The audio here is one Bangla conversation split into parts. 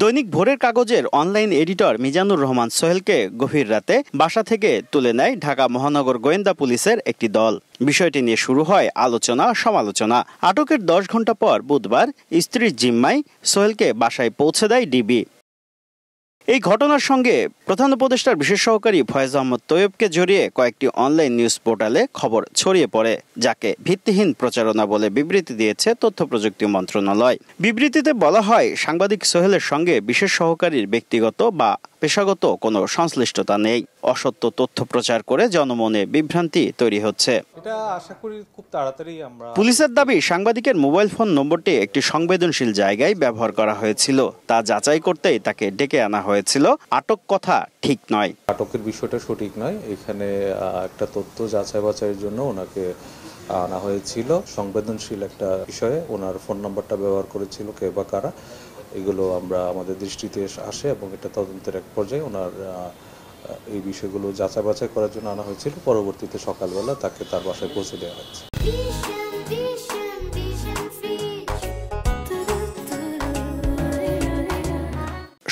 দৈনিক ভোরের কাগজের অনলাইন এডিটর মিজানুর রহমান সোহেলকে গভীর রাতে বাসা থেকে তুলে নেয় ঢাকা মহানগর গোয়েন্দা পুলিশের একটি দল। বিষয়টি নিয়ে শুরু হয় আলোচনা সমালোচনা। আটকের 10 ঘন্টা পর বুধবার স্ত্রীর জিম্মায় সোহেলকে বাসায় পৌঁছে দেয় ডিবি। এই ঘটনার সঙ্গে প্রধান উপদেষ্টার বিশেষ সহকারী ফয়েজ আহমদ তৈয়বকে জড়িয়ে কয়েকটি অনলাইন নিউজ পোর্টালে খবর ছড়িয়ে পড়ে, যাকে ভিত্তিহীন প্রচারণা বলে বিবৃতি দিয়েছে তথ্য প্রযুক্তি মন্ত্রণালয়। বিবৃতিতে বলা হয়, সাংবাদিক সোহেলের সঙ্গে বিশেষ সহকারীর ব্যক্তিগত বা পেশাগত কোনো সংশ্লিষ্টতা নেই। অসত্য তথ্য প্রচার করে জনমনে বিভ্রান্তি তৈরি হচ্ছে। এটা আশা করি খুব তাড়াতাড়ি আমরা। পুলিশের দাবি, সাংবাদিকের মোবাইল ফোন নম্বরটি একটি সংবেদনশীল জায়গায় ব্যবহার করা হয়েছিল। তা যাচাই করতেই তাকে ডেকে আনা হয়েছিল। আটক কথা ঠিক নয়। আটকের বিষয়টা সঠিক নয়। এখানে একটা তথ্য যাচাই বাছাইয়ের জন্য ওনাকে আনা হয়েছিল। সংবেদনশীল একটা বিষয়ে ওনার ফোন নাম্বারটা ব্যবহার করেছিল কে বা কারা, এগুলো আমরা আমাদের দৃষ্টিতে আসে এবং এটা তদন্তের এক পর্যায়ে ওনার এই বিষয়গুলো যাচাই বাছাই করার জন্য আনা হয়েছিল। পরবর্তীতে সকালবেলা তাকে তার বাসায় পৌঁছে দেওয়া হয়েছে।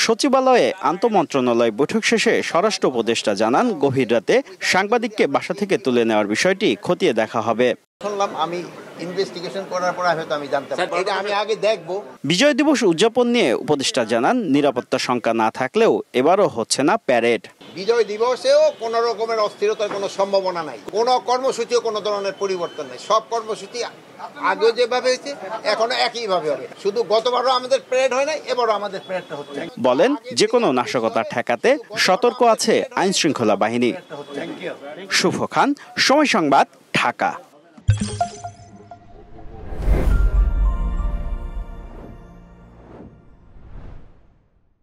সচিবালয়ে আন্তঃমন্ত্রণালয় বৈঠক শেষে স্বরাষ্ট্র উপদেষ্টা জানান, গভীর রাতে সাংবাদিককে বাসা থেকে তুলে নেওয়ার বিষয়টি খতিয়ে দেখা হবে। আমি ইনভেস্টিগেশন করার পর হয়তো আমি জানতে পারবো, এটা আমি আগে দেখব। বিজয় দিবস উদযাপন নিয়ে উপদেষ্টা জানান, নিরাপত্তা শঙ্কা না থাকলেও এবারও হচ্ছে না প্যারেড। বিজয় দিবসেও কোন রকমের অস্থিরতার কোনো সম্ভাবনা নাই। কোনো কর্মসূচিও কোনো ধরনের পরিবর্তন নেই। সব কর্মসূচি আগেও যেভাবে হয়েছে এখনো একইভাবে হবে। শুধু গতবারও আমাদের প্যারেড হয় নাই, এবারও আমাদের প্যারেডটা হচ্ছে। বলেন, যে কোনো নাশকতা ঠেকাতে সতর্ক আছে আইন শৃঙ্খলা বাহিনী। শুভ খান, সময় সংবাদ, ঢাকা।